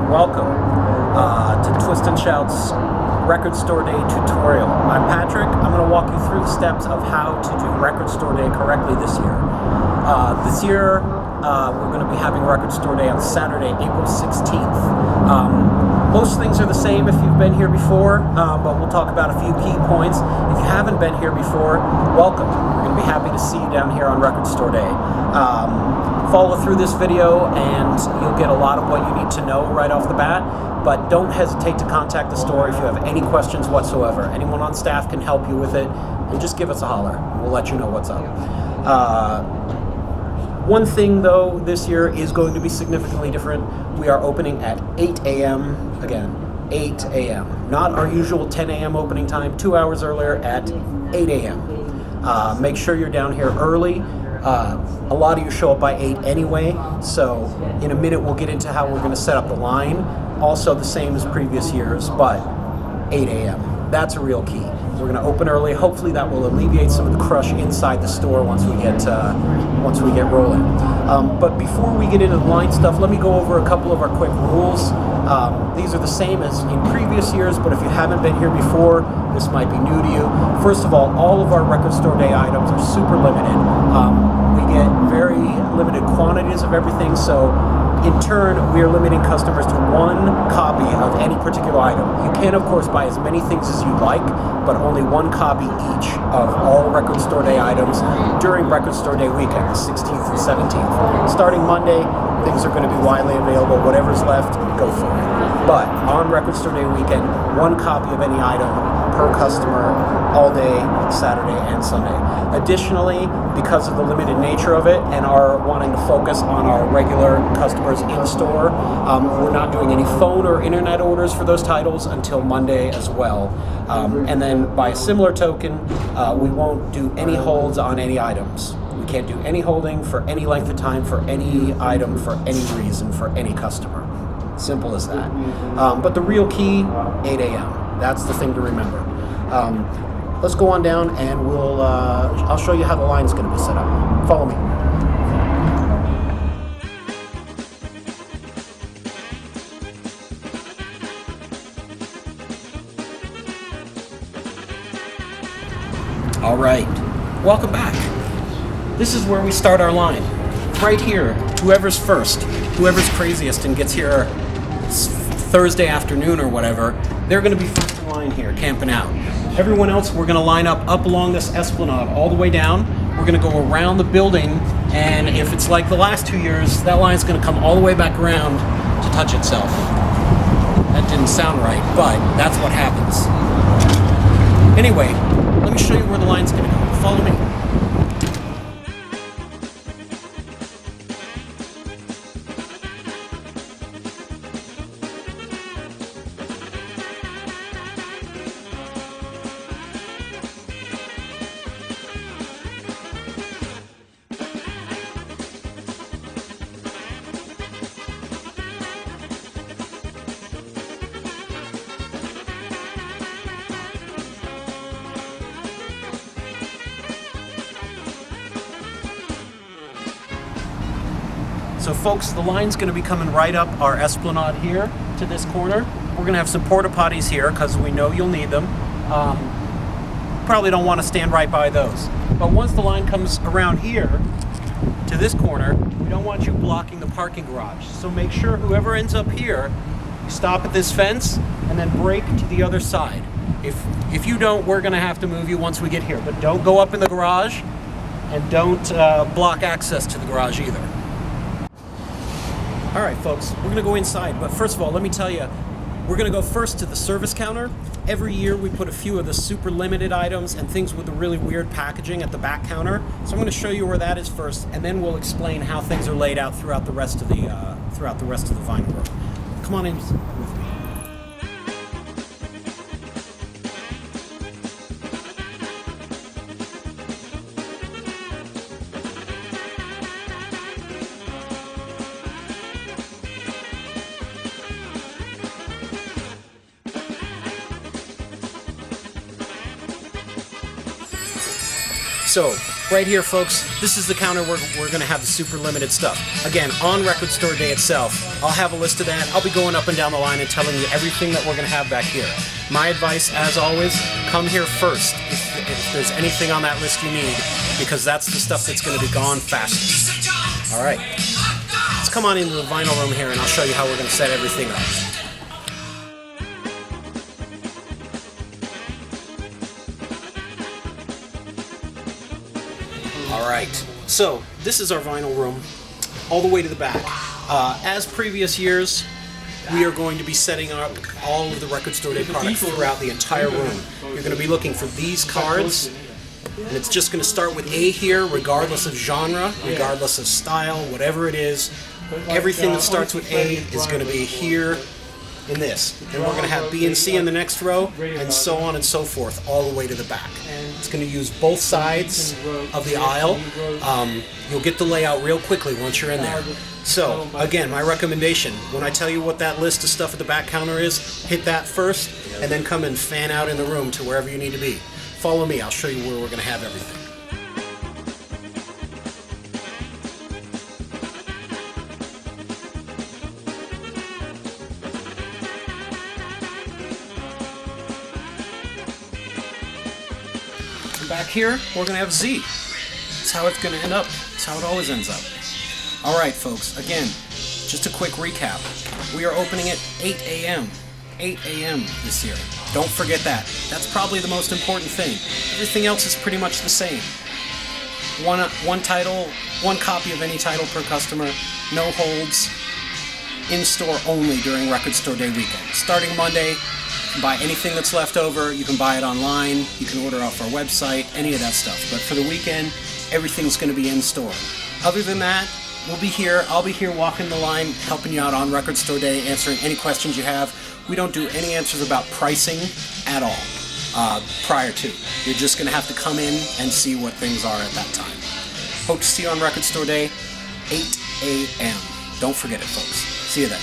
welcome to Twist and Shout's Record Store Day tutorial. I'm Patrick. I'm going to walk you through the steps of how to do Record Store Day correctly this year. We're going to be having Record Store Day on Saturday, April 16th. Most things are the same if you've been here before, but we'll talk about a few key points. If you haven't been here before, welcome. We're going to be happy to see you down here on Record Store Day. Follow through this video and you'll get a lot of what you need to know right off the bat, but don't hesitate to contact the store if you have any questions whatsoever. Anyone on staff can help you with it, and just give us a holler. We'll let you know what's up. One thing though this year is going to be significantly different. We are opening at 8 a.m. Again, 8 a.m. Not our usual 10 a.m. opening time, 2 hours earlier at 8 a.m. Make sure you're down here early. A lot of you show up by 8 anyway, so in a minute we'll get into how we're going to set up the line. Also the same as previous years, but 8 a.m. That's a real key. We're going to open early. Hopefully that will alleviate some of the crush inside the store once we get rolling. But before we get into the line stuff, let me go over a couple of our quick rules. These are the same as in previous years, but if you haven't been here before, this might be new to you. First of all of our Record Store Day items are super limited. We get very limited quantities of everything, so in turn, we are limiting customers to one copy of any particular item. You can, of course, buy as many things as you like, but only one copy each of all Record Store Day items during Record Store Day weekend, the 16th and 17th. Starting Monday, things are going to be widely available. Whatever's left, go for it. But on Record Store Day weekend, one copy of any item per customer all day, Saturday and Sunday. Additionally, because of the limited nature of it and our wanting to focus on our regular customers in store, we're not doing any phone or internet orders for those titles until Monday as well. And then by a similar token, we won't do any holds on any items. We can't do any holding for any length of time for any item for any reason for any customer. Simple as that. But the real key, 8 a.m. That's the thing to remember. Let's go on down and I'll show you how the line is going to be set up. Follow me. All right, welcome back. This is where we start our line. Right here, whoever's first, whoever's craziest and gets here Thursday afternoon or whatever, they're going to be first in line here, camping out. Everyone else, we're going to line up along this esplanade all the way down. We're going to go around the building, and if it's like the last 2 years, that line's going to come all the way back around to touch itself. That didn't sound right, but that's what happens. Anyway, let me show you where the line's going to go. Follow me. So folks, the line's going to be coming right up our esplanade here to this corner. We're going to have some porta potties here because we know you'll need them. Probably don't want to stand right by those. But once the line comes around here to this corner, we don't want you blocking the parking garage. So make sure whoever ends up here, you stop at this fence and then brake to the other side. If you don't, we're going to have to move you once we get here. But don't go up in the garage and don't block access to the garage either. All right, folks, we're going to go inside, but first of all, let me tell you, we're going to go first to the service counter. Every year we put a few of the super limited items and things with the really weird packaging at the back counter. So I'm going to show you where that is first, and then we'll explain how things are laid out throughout the rest of the vinyl room. Come on in with me. So, right here, folks, this is the counter where we're going to have the super limited stuff. Again, on Record Store Day itself, I'll have a list of that. I'll be going up and down the line and telling you everything that we're going to have back here. My advice, as always, come here first if there's anything on that list you need, because that's the stuff that's going to be gone fastest. All right, let's come on into the vinyl room here and I'll show you how we're going to set everything up. Alright, so this is our vinyl room, all the way to the back. As previous years, we are going to be setting up all of the Record Store Day products throughout the entire room. You're going to be looking for these cards, and it's just going to start with A here, regardless of genre, regardless of style, whatever it is. Everything that starts with A is going to be here in this. And we're going to have B and C in the next row, and so on and so forth, all the way to the back. It's going to use both sides of the aisle. You'll get the layout real quickly once you're in there. So, again, my recommendation, when I tell you what that list of stuff at the back counter is, hit that first, and then come and fan out in the room to wherever you need to be. Follow me, I'll show you where we're going to have everything. Back here, we're going to have Z. That's how it's going to end up. That's how it always ends up. Alright folks, again, just a quick recap. We are opening at 8 a.m. 8 a.m. this year. Don't forget that. That's probably the most important thing. Everything else is pretty much the same. One title, one copy of any title per customer, no holds, in-store only during Record Store Day weekend. Starting Monday, buy anything that's left over. You can buy it online. You can order off our website, any of that stuff. But for the weekend, everything's going to be in store. Other than that, we'll be here. I'll be here walking the line, helping you out on Record Store Day, answering any questions you have. We don't do any answers about pricing at all prior to. You're just going to have to come in and see what things are at that time. Hope to see you on Record Store Day, 8 a.m. Don't forget it, folks. See you then.